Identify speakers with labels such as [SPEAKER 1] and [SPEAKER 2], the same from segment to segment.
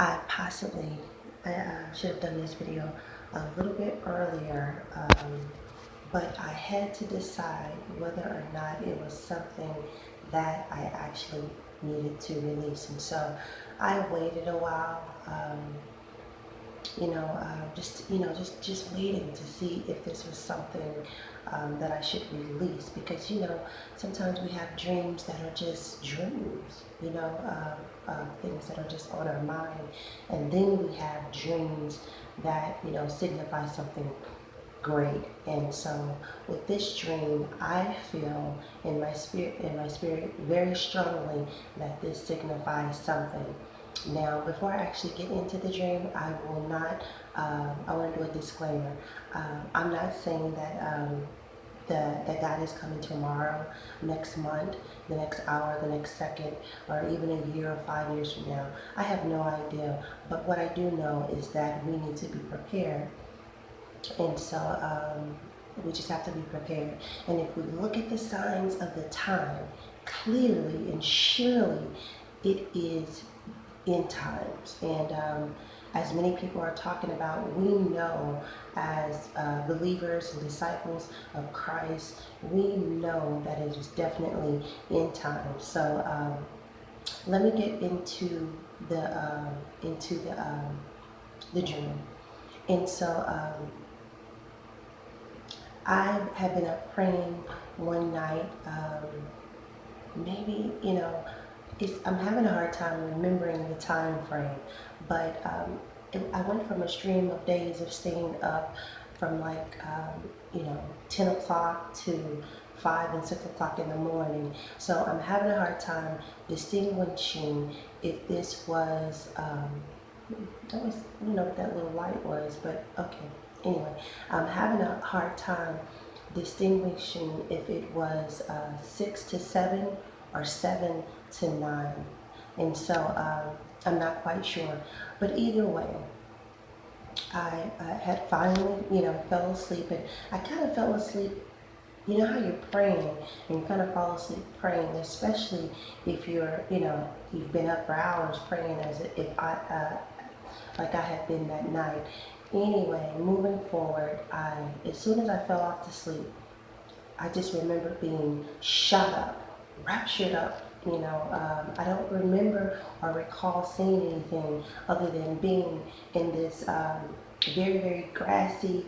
[SPEAKER 1] I should have done this video a little bit earlier, but I had to decide whether or not it was something that I actually needed to release. And so I waited a while, just waiting to see if this was something that I should release, because sometimes we have dreams that are just dreams, things that are just on our mind, and then we have dreams that signify something great. And so with this dream, I feel in my spirit very strongly that this signifies something. Now, before I actually get into the dream, I will not, I want to do a disclaimer. I'm not saying that God is coming tomorrow, next month, the next hour, the next second, or even a year or 5 years from now. I have no idea. But what I do know is that we need to be prepared. And so we just have to be prepared. And if we look at the signs of the time, clearly and surely it is end times. And as many people are talking about, we know as believers and disciples of Christ, we know that it is definitely end times. So let me get into the dream. And so I have been up praying one night. Maybe, I'm having a hard time remembering the time frame, but I went from a stream of days of staying up from 10 o'clock to 5 and 6 o'clock in the morning. So I'm having a hard time distinguishing if this was, that was, what that little light was, but okay. Anyway, I'm having a hard time distinguishing if it was 6 to 7 or 7 to 9. And so I'm not quite sure. But either way, I had finally, fell asleep. And I kind of fell asleep. You know how you're praying and you kind of fall asleep praying, especially if you've been up for hours praying, like I had been that night. Anyway, moving forward, as soon as I fell off to sleep, I just remember being shot up, raptured up. I don't remember or recall seeing anything other than being in this very, very grassy,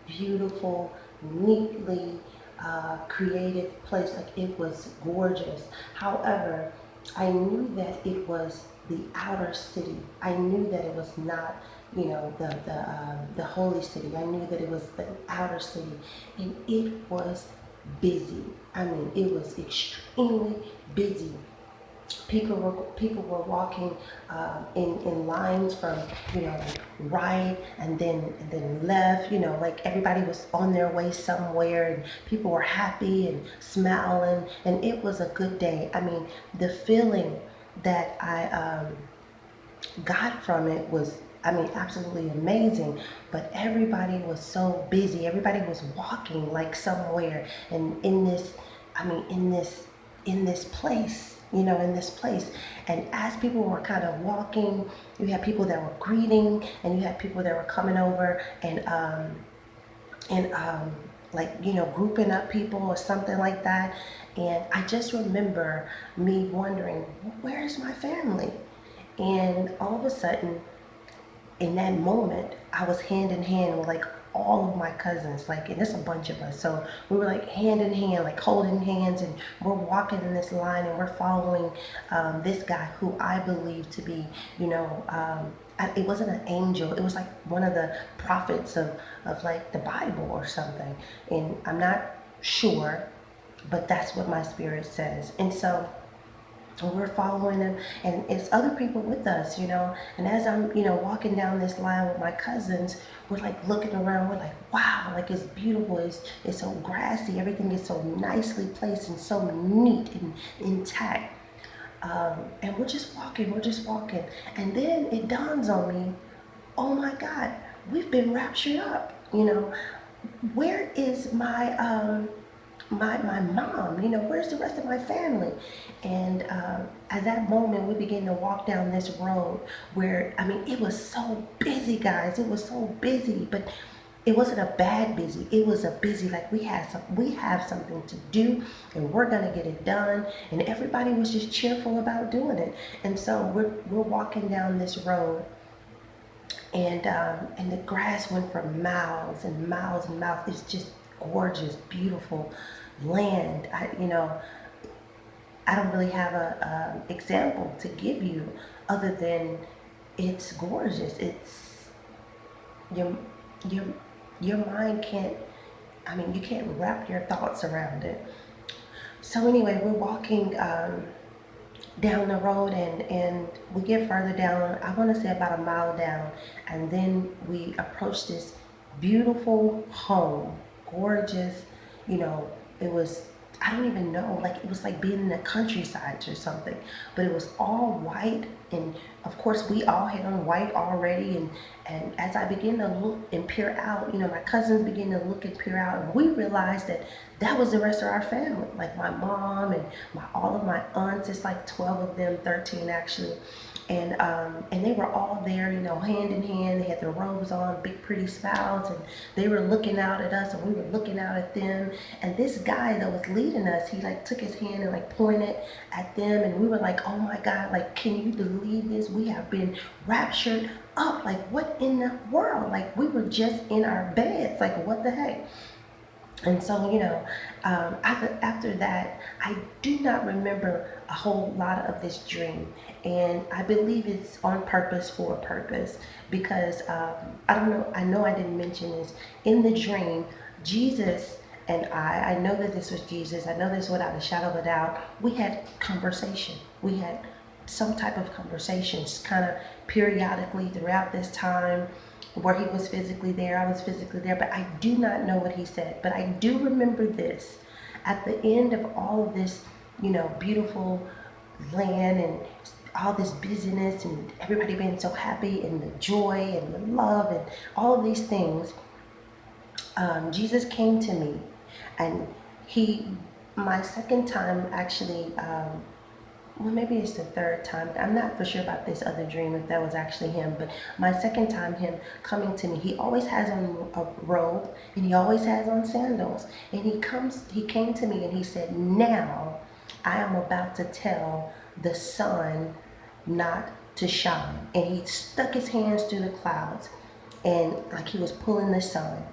[SPEAKER 1] beautiful, neatly creative place. Like, it was gorgeous. However, I knew that it was the outer city. I knew that it was not, the holy city. I knew that it was the outer city, and it was busy. I mean, it was extremely busy. People were walking in lines from like right and then left. Like everybody was on their way somewhere, and people were happy and smiling, and it was a good day. I mean, the feeling that I got from it was, absolutely amazing. But everybody was so busy. Everybody was walking like somewhere, and in this place, in this place. And as people were kind of walking, you had people that were greeting, and you had people that were coming over and like, grouping up people or something like that. And I just remember me wondering, where's my family? And all of a sudden, in that moment, I was hand in hand with like all of my cousins, like, and it's a bunch of us. So we were like hand in hand, like holding hands, and we're walking in this line, and we're following this guy who I believe to be, it wasn't an angel. It was like one of the prophets of like the Bible or something. And I'm not sure, but that's what my spirit says. And so we're following them, and it's other people with us, and as I'm walking down this line with my cousins, we're like looking around, we're like, wow, like, it's beautiful, it's so grassy, everything is so nicely placed and so neat and intact. And we're just walking, and then it dawns on me, oh my God, we've been raptured up. Where is my mom, where's the rest of my family? And at that moment, we began to walk down this road where, I mean, it was so busy, guys. It was so busy, but it wasn't a bad busy. It was a busy, like we have something to do, and we're gonna get it done. And everybody was just cheerful about doing it. And so we're walking down this road, and the grass went for miles and miles and miles. It's just gorgeous, beautiful land. I don't really have a example to give you other than it's gorgeous. It's your your your mind can't. I mean, you can't wrap your thoughts around it. So anyway, we're walking down the road, and we get further down. I want to say about a mile down, and then we approach this beautiful home, gorgeous. You know, it was, I don't even know, like it was like being in the countryside or something, but it was all white. And of course we all had on white already, and as I began to look and peer out, my cousins began to look and peer out, and we realized that that was the rest of our family, like my mom and all of my aunts. It's like 12 of them, 13 actually. And they were all there, hand in hand. They had their robes on, big pretty smiles, and they were looking out at us, and we were looking out at them. And this guy that was leading us, he like took his hand and like pointed at them, and we were like, oh my God, like, can you believe this? We have been raptured up. Like, what in the world? Like, we were just in our beds. Like, what the heck? And so, after that, I do not remember a whole lot of this dream. And I believe it's on purpose for a purpose, because I don't know, I know I didn't mention this. In the dream, Jesus and I know that this was Jesus. I know this without a shadow of a doubt. We had conversation. We had some type of conversations kind of periodically throughout this time, where he was physically there, I was physically there, but I do not know what he said. But I do remember this. At the end of all of this, beautiful land and all this busyness and everybody being so happy and the joy and the love and all of these things, Jesus came to me, and my second time actually, well, maybe it's the third time. I'm not for sure about this other dream, if that was actually him. But my second time, him coming to me, he always has on a robe, and he always has on sandals. And he came to me and he said, now I am about to tell the sun not to shine. And he stuck his hands through the clouds, and like he was pulling the sun.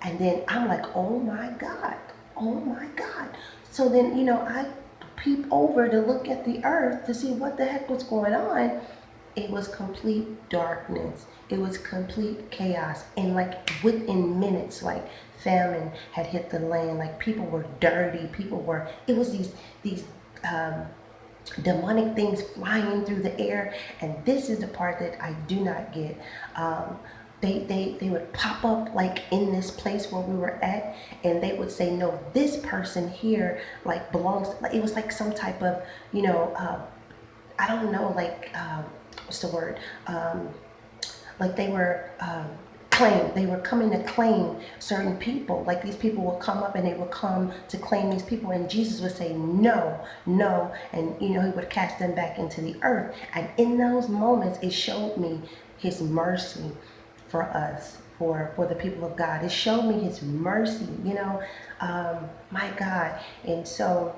[SPEAKER 1] And then I'm like, oh my God, oh my God. So then, I peep over to look at the earth to see what the heck was going on. It was complete darkness. It was complete chaos. And like within minutes, like famine had hit the land. Like people were dirty. It was these demonic things flying through the air. And this is the part that I do not get. They would pop up like in this place where we were at, and they would say, no, this person here like belongs, like it was like some type of, I don't know, like what's the word, like they were they were coming to claim certain people. Like these people would come up and they would come to claim these people, and Jesus would say no, no, and he would cast them back into the earth. And in those moments, it showed me his mercy for us, for the people of God. It showed me his mercy, my God. And so,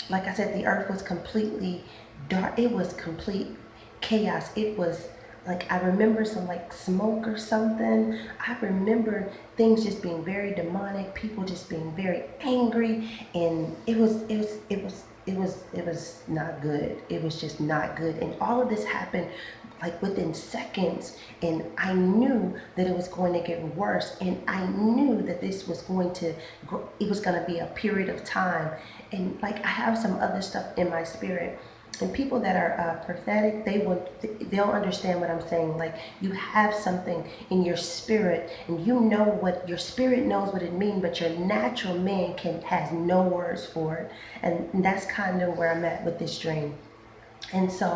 [SPEAKER 1] like I said, the earth was completely dark. It was complete chaos. It was like, I remember some like smoke or something. I remember things just being very demonic, people just being very angry, and it was not good. It was just not good. And all of this happened like within seconds, and I knew that it was going to get worse, and I knew that this was going to it was going to be a period of time. And like I have some other stuff in my spirit, and people that are prophetic, they'll understand what I'm saying. Like, you have something in your spirit, and what your spirit knows what it means, but your natural man has no words for it. And that's kind of where I'm at with this dream. And so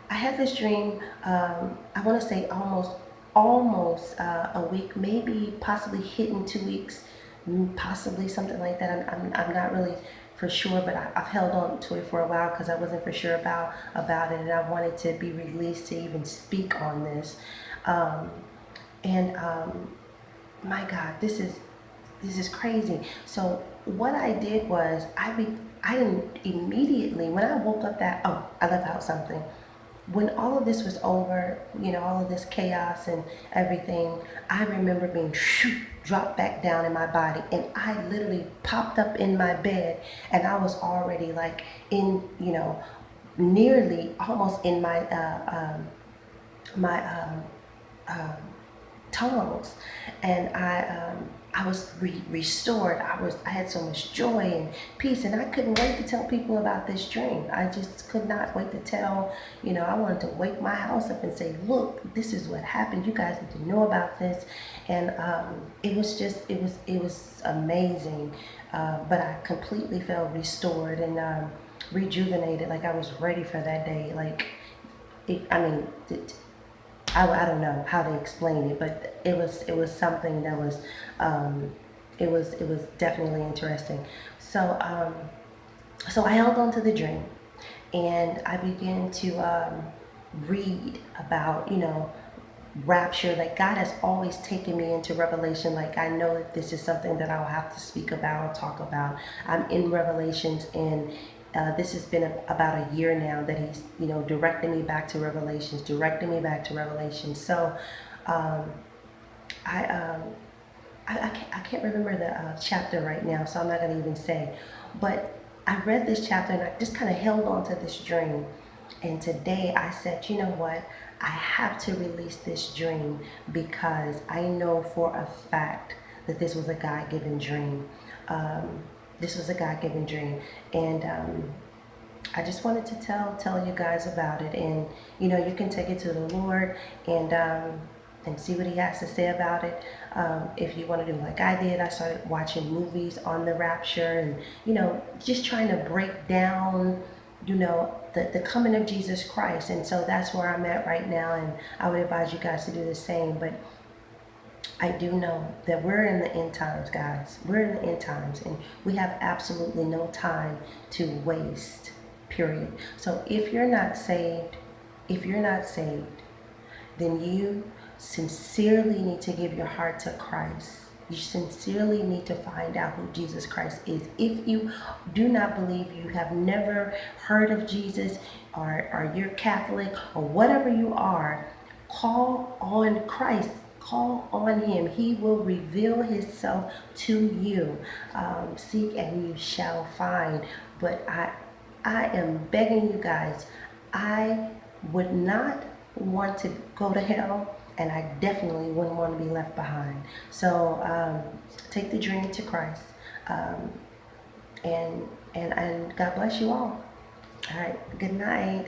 [SPEAKER 1] I had this dream, I want to say almost a week, maybe possibly hitting 2 weeks possibly something like that. I'm not really for sure, but I've held on to it for a while because I wasn't for sure about it, and I wanted to be released to even speak on this. Um, and My God, this is crazy. So what I did was I didn't immediately when I woke up that I left out something. When all of this was over, all of this chaos and everything, I remember being dropped back down in my body, and I literally popped up in my bed, and I was already like in, nearly almost in my um, tongues, and I was restored. I had so much joy and peace, and I couldn't wait to tell people about this dream. I just could not wait to tell. I wanted to wake my house up and say, "Look, this is what happened. You guys need to know about this." And it was amazing. But I completely felt restored and rejuvenated. Like I was ready for that day. Like I mean, I don't know how to explain it, but it was something that was it was definitely interesting. So so I held on to the dream, and I began to read about rapture. Like God has always taken me into Revelation. Like I know that this is something that I'll have to speak about, talk about. I'm in Revelations, and this has been about a year now that he's directing me back to Revelations, directing me back to Revelations. So um, I, um, I can't remember the chapter right now, so I'm not going to even say. But I read this chapter, and I just kind of held on to this dream. And today I said, you know what? I have to release this dream because I know for a fact that this was a God-given dream. Um, this was a God-given dream, and I just wanted to tell you guys about it, and you can take it to the Lord and see what He has to say about it. If you want to do like I did, I started watching movies on the Rapture, and just trying to break down the coming of Jesus Christ. And so that's where I'm at right now, and I would advise you guys to do the same. But I do know that we're in the end times, guys. We're in the end times, and we have absolutely no time to waste, period. So if you're not saved, then you sincerely need to give your heart to Christ. You sincerely need to find out who Jesus Christ is. If you do not believe, you have never heard of Jesus, or you're Catholic, or whatever you are, call on Christ. Call on Him. He will reveal Himself to you. Seek and you shall find. But I am begging you guys, I would not want to go to hell, and I definitely wouldn't want to be left behind. So take the dream to Christ, um, and God bless you all. All right, good night.